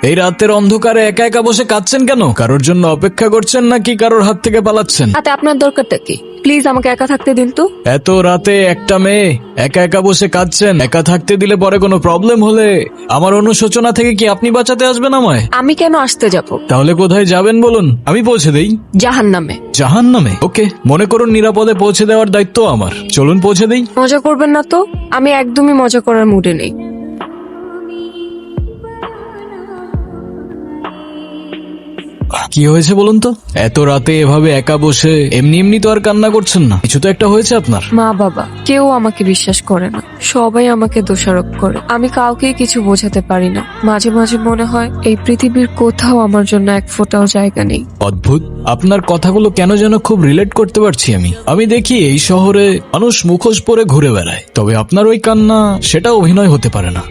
এই রাতের অন্ধকারে একা একা বসে কাঁদছেন কেন? কারোর জন্য অপেক্ষা করছেন নাকি কারোর হাত থেকে পালাচ্ছেন? তাতে আপনার দরকারটা কি? প্লিজ আমাকে একা থাকতে দিন তো। এত রাতে একটা মেয়ে একা একা বসে কাঁদছেন, একা থাকতে দিলে পরে কোনো প্রবলেম হলে আমার অনুশোচনা থেকে কি আপনি বাঁচাতে আসবেন আমায়? আমি কেন আসতে যাব? তাহলে কোথায় যাবেন বলুন, আমি পৌঁছে দেই। জাহান্নামে। জাহান্নামে? ওকে, মনে করুন নিরাপদে পৌঁছে দেওয়ার দায়িত্ব আমার। চলুন পৌঁছে দেই। মজা করবেন না তো, আমি একদমই মজা করার মুডে নেই। কি হয়েছে বলুন তো? এত রাতে এভাবে একা বসে এমনি এমনি তো আর কান্না করছেন না, কিছু তো একটা হয়েছে আপনার। মা বাবা কেউ আমাকে বিশ্বাস করে না, সবাই আমাকে দোষারোপ করে। আমি কাউকে কিছু বোঝাতে পারি না। মাঝে মাঝে মনে হয় এই পৃথিবীর কোথাও আমার জন্য এক ফোঁটাও জায়গা নেই। অদ্ভুত, আপনার কথাগুলো কেন যেন খুব রিলেট করতে পারছি আমি দেখি এই শহরে মানুষ মুখোশ পরে ঘুরে বেড়ায়, তবে আপনার ওই কান্না সেটা অভিনয় হতে পারে না।